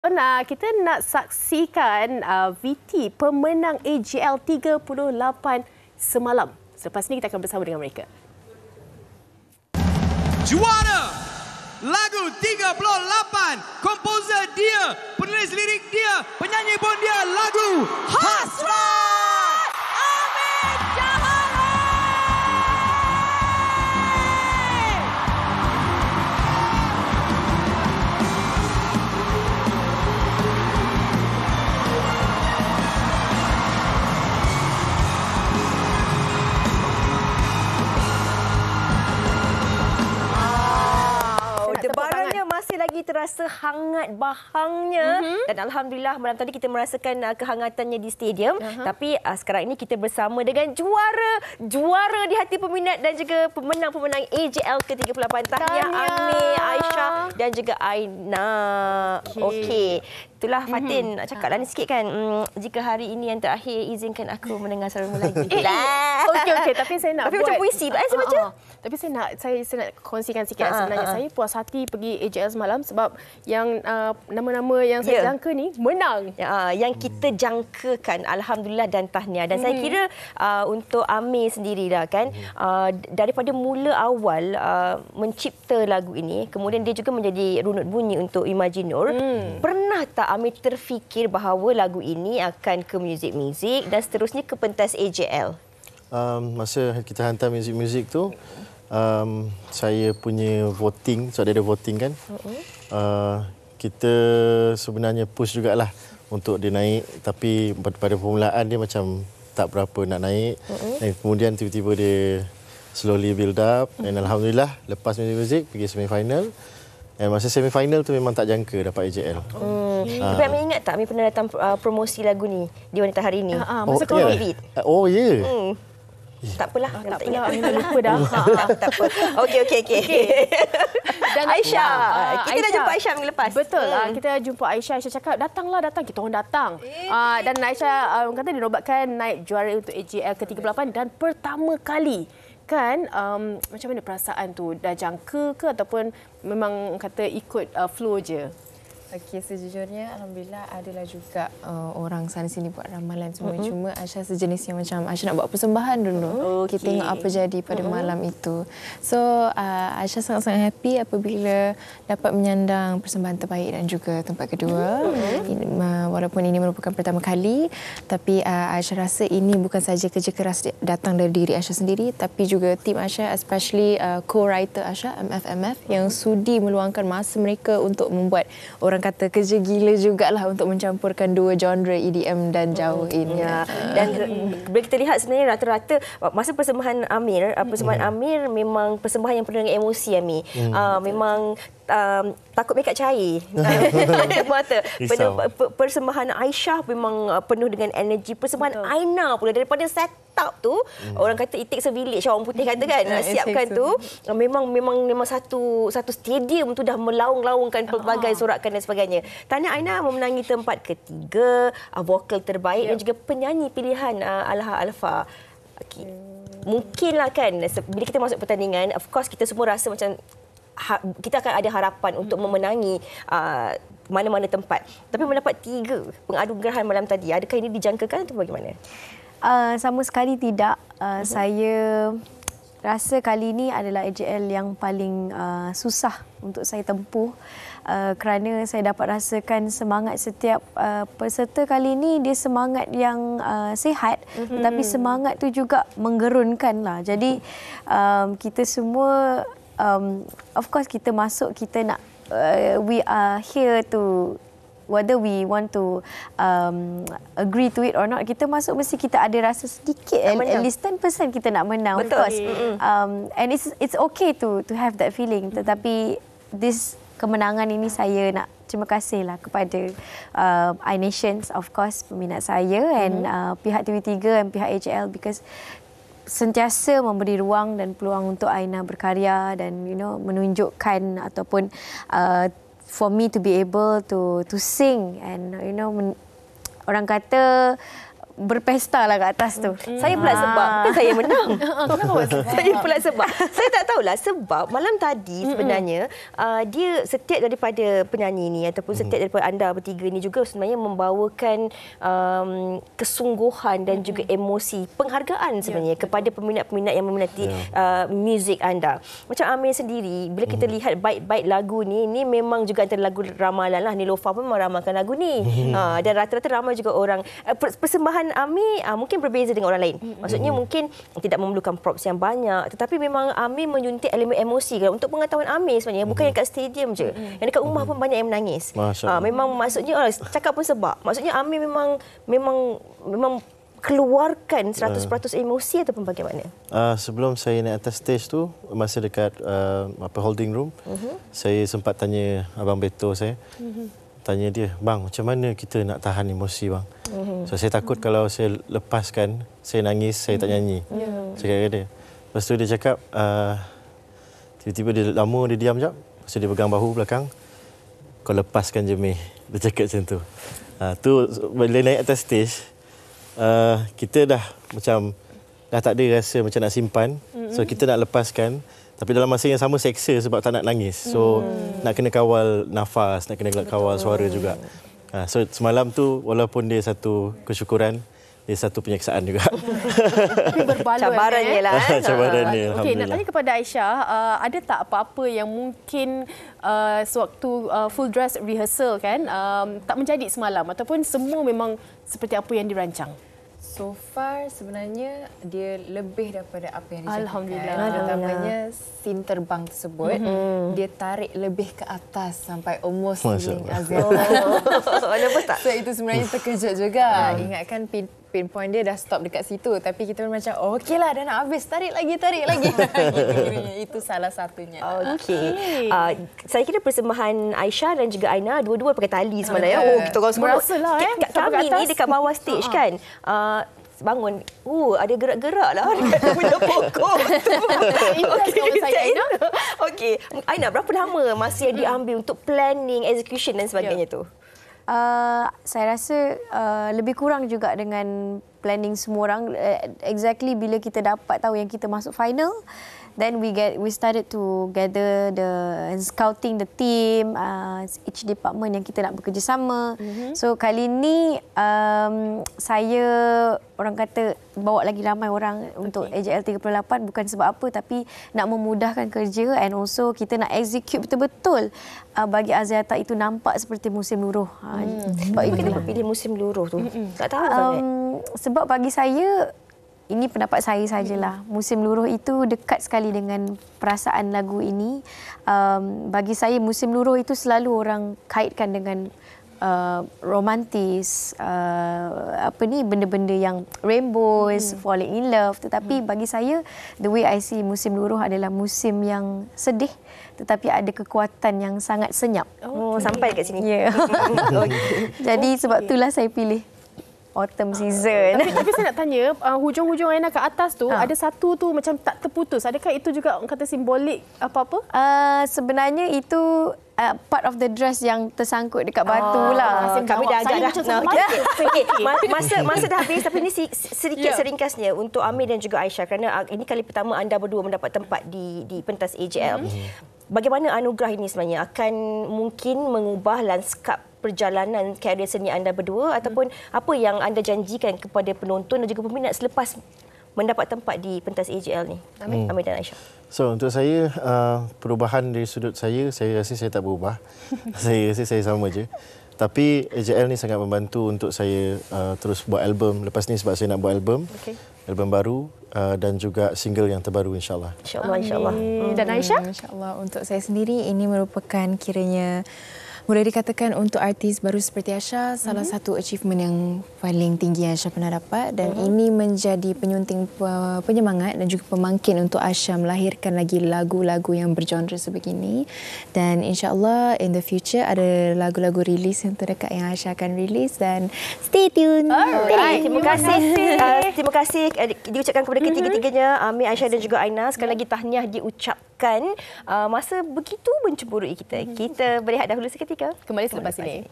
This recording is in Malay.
Nah, kita nak saksikan VT pemenang AJL 38 semalam. Selepas ini kita akan bersama dengan mereka. Juara lagu 38, komposer dia, penulis lirik dia, penyanyi pun dia, lagu Hasrat Amin Jahara. Debarannya masih lagi terasa hangat bahangnya dan alhamdulillah malam tadi kita merasakan kehangatannya di stadium. Tapi sekarang ini kita bersama dengan juara di hati peminat dan juga pemenang-pemenang AJL ke-38. Tahniah Amir, Aisyah dan juga Aina. Okey. Itulah Fatin nak cakap lah sikit kan. Jika hari ini yang terakhir, izinkan aku mendengar suaramu lagi. Okey, tapi saya nak tapi macam puisi saya baca. Tapi saya nak kongsikan sikit sebenarnya. Saya puas hati pergi AJL semalam sebab yang nama-nama yang saya jangka ni menang. Yang kita jangkakan, alhamdulillah dan tahniah. Dan saya kira untuk Amir sendirilah kan, daripada mula awal mencipta lagu ini, kemudian dia juga menjadi runut bunyi untuk Imaginur. Pernah tak Amir terfikir bahawa lagu ini akan ke muzik-muzik dan seterusnya ke pentas AJL? Masa kita hantar muzik-muzik tu, saya punya voting, so ada voting kan. Kita sebenarnya push jugalah untuk dia naik, tapi pada permulaan dia macam tak berapa nak naik. Dan kemudian tiba-tiba dia slowly build up. Dan alhamdulillah lepas muzik-muzik pergi semi-final. Dan masa semi-final tu memang tak jangka dapat AJL. Tapi Amir ingat tak Amir pernah datang promosi lagu ni di Wanita Hari Ini? Masa COVID. Oh ya. Tak apalah, tak apalah, Amir lupa dah. Tak apa. Okey. Dan Aisyah, kita dah jumpa Aisyah minggu lepas. Betul. Kita jumpa Aisyah. Aisyah cakap, datang. Kita orang datang. Dan Aisyah kata dia nobatkan naik juara untuk AJL ke-38 dan pertama kali. Kan, macam mana perasaan tu? Dah jangka ke ataupun memang kata ikut flow je? Okey, sejujurnya alhamdulillah adalah juga orang sana sini buat ramalan semua. Cuma Aisyah sejenis yang macam Aisyah nak buat persembahan dulu. Kita tengok apa jadi pada malam itu. So Aisyah sangat-sangat happy apabila dapat menyandang persembahan terbaik dan juga tempat kedua. Walaupun ini merupakan pertama kali, tapi Aisyah rasa ini bukan saja kerja keras datang dari diri Aisyah sendiri, tapi juga tim Aisyah, especially co-writer Aisyah, MF yang sudi meluangkan masa mereka untuk membuat orang kata kerja gila jugalah untuk mencampurkan dua genre EDM dan Jawa ini. Dan bila kita lihat sebenarnya rata-rata masa persembahan Amir, memang persembahan yang penuh dengan emosi Amir. Memang takut makeup cair. Mata. Persembahan Aisyah memang penuh dengan energi. Persembahan Aina pula daripada setup tu, orang kata it takes a village, orang putih kata kan, nak siapkan tu. Memang satu stadium tu dah melaung-laungkan pelbagai sorakan dan sebagainya. Tahniah Aina memenangi tempat ketiga, vokal terbaik dan juga penyanyi pilihan Alha. Okay. Mungkinlah kan bila kita masuk pertandingan, of course kita semua rasa macam kita akan ada harapan untuk memenangi mana-mana tempat. Tapi mendapat 3 penganugerahan malam tadi, adakah ini dijangkakan atau bagaimana? Sama sekali tidak. Saya rasa kali ini adalah AJL yang paling susah untuk saya tempuh. Kerana saya dapat rasakan semangat setiap peserta kali ini, dia semangat yang sihat, tetapi semangat tu juga menggerunkan lah. Jadi kita semua, of course kita masuk, kita nak we are here to, whether we want to agree to it or not, kita masuk mesti kita ada rasa sedikit, at least 10% kita nak menang. Betul. Of course. And it's okay to have that feeling. Tetapi this kemenangan ini saya nak terima kasihlah kepada iNations, of course, peminat saya, and pihak TV3 dan pihak AJL, because sentiasa memberi ruang dan peluang untuk Aina berkarya dan menunjukkan ataupun for me to be able to sing and orang kata berpesta lah kat atas tu. Saya pula sebab bukan saya menang. Kenapa awak sebab? Saya pula sebab. Saya tak tahulah sebab malam tadi sebenarnya dia setiap daripada penyanyi ni ataupun setiap daripada anda bertiga ni juga sebenarnya membawakan kesungguhan dan juga emosi penghargaan sebenarnya kepada peminat-peminat yang meminati muzik anda. Macam Amir sendiri, bila kita lihat bait-bait lagu ni memang juga antara lagu ramalan lah. Niloufar pun memang ramalkan lagu ni. Dan rata-rata ramai juga orang. Persembahan Amir mungkin berbeza dengan orang lain. Maksudnya mungkin tidak memerlukan props yang banyak, tetapi memang Amir menyuntik elemen emosi kan. Untuk pengetahuan Amir sebenarnya bukan yang kat stadium je. Yang dekat rumah pun banyak yang menangis. Memang maksudnya cakap pun sebab. Maksudnya Amir memang keluarkan 100% emosi ataupun bagaimana? Sebelum saya naik atas stage tu, masa dekat holding room, saya sempat tanya Abang Beto saya. Tanya dia, bang, macam mana kita nak tahan emosi bang? So saya takut kalau saya lepaskan, saya nangis, saya tak nyanyi. Cakap dengan dia. Lepas tu dia cakap, tiba-tiba dia lama, dia diam sekejap. Lepas tu dia pegang bahu belakang. Kau lepaskan je Mei. Dia cakap macam tu. Tu bila naik atas stage, kita dah tak ada rasa macam nak simpan. So kita nak lepaskan. Tapi dalam masa yang sama seksa sebab tak nak nangis. So nak kena kawal nafas, nak kena kawal suara juga. So semalam tu walaupun dia satu kesyukuran, dia satu penyeksaan juga. Tapi berbaloi. Cabarannya lah. Cabarannya, Okey, nak alhamdulillah. tanya kepada Aisyah, ada tak apa-apa yang mungkin sewaktu full dress rehearsal kan tak menjadi semalam ataupun semua memang seperti apa yang dirancang? So far sebenarnya dia lebih daripada apa yang dijadikan. Alhamdulillah. Terutamanya scene terbang tersebut, dia tarik lebih ke atas sampai almost ceiling Azia. Nampak tak? So itu sebenarnya terkejut juga. Ingatkan pinpoint dia dah stop dekat situ, tapi kita macam okeylah dah nak habis, tarik lagi. Itu salah satunya. Okey. Saya kira persembahan Aisyah dan juga Aina dua-dua pakai tali semalam ya. Kita orang semua Merasalah, kami ni dekat bawah stage kan. Bangun, ada gerak-gerak lah dekat punya pokok tu. Okey, Aina, berapa lama masa yang diambil untuk planning, execution dan sebagainya tu? Saya rasa lebih kurang juga dengan planning semua orang. Exactly bila kita dapat tahu yang kita masuk final, then we started to gather and scouting the team, each department yang kita nak bekerjasama. So kali ni saya orang kata bawa lagi ramai orang untuk AJL 38 bukan sebab apa, tapi nak memudahkan kerja and also kita nak execute betul-betul bagi Aziata itu nampak seperti musim luruh. Sebab itu kenapa pilih musim luruh tu? Tak tahu sangat. Sebab bagi saya, ini pendapat saya sajalah. Musim luruh itu dekat sekali dengan perasaan lagu ini. Bagi saya musim luruh itu selalu orang kaitkan dengan romantis, benda-benda yang rainbows, falling in love. Tetapi bagi saya, the way I see musim luruh adalah musim yang sedih, tetapi ada kekuatan yang sangat senyap. Sampai dekat sini. Ya. Jadi sebab itulah saya pilih autumn season. Tapi saya nak tanya, hujung-hujung Aina kat atas tu, ada satu tu macam tak terputus. Adakah itu juga orang kata simbolik apa-apa? Sebenarnya itu part of the dress yang tersangkut dekat batu lah. Kami dah agak dah. Okay. Masa dah habis, tapi ini sedikit seringkasnya untuk Amir dan juga Aisyah, kerana ini kali pertama anda berdua mendapat tempat di pentas AJL. Bagaimana anugerah ini sebenarnya akan mungkin mengubah lanskap perjalanan karier seni anda berdua, ataupun apa yang anda janjikan kepada penonton dan juga peminat selepas mendapat tempat di pentas AJL ni? Amir dan Aisyah. So untuk saya, perubahan dari sudut saya rasa saya tak berubah. Saya rasa saya sama je. Tapi AJL ni sangat membantu untuk saya terus buat album. Lepas ni sebab saya nak buat album. Album baru dan juga single yang terbaru insyaAllah. InsyaAllah. Dan Aisyah? InsyaAllah. Untuk saya sendiri, ini merupakan kiranya boleh dikatakan untuk artis baru seperti Aisyah, salah satu achievement yang paling tinggi yang Aisyah pernah dapat, dan ini menjadi penyunting penyemangat dan juga pemangkin untuk Aisyah melahirkan lagi lagu-lagu yang bergenre sebegini. Dan insyaAllah in the future ada lagu-lagu rilis yang terdekat yang Aisyah akan rilis, dan stay tune. Terima kasih. Terima kasih diucapkan kepada ketiga-tiganya, Amir, Aisyah dan juga Aina. Sekali lagi tahniah diucapkan masa begitu mencemburui kita. Kita berehat dahulu seketika. Kembali selepas ini.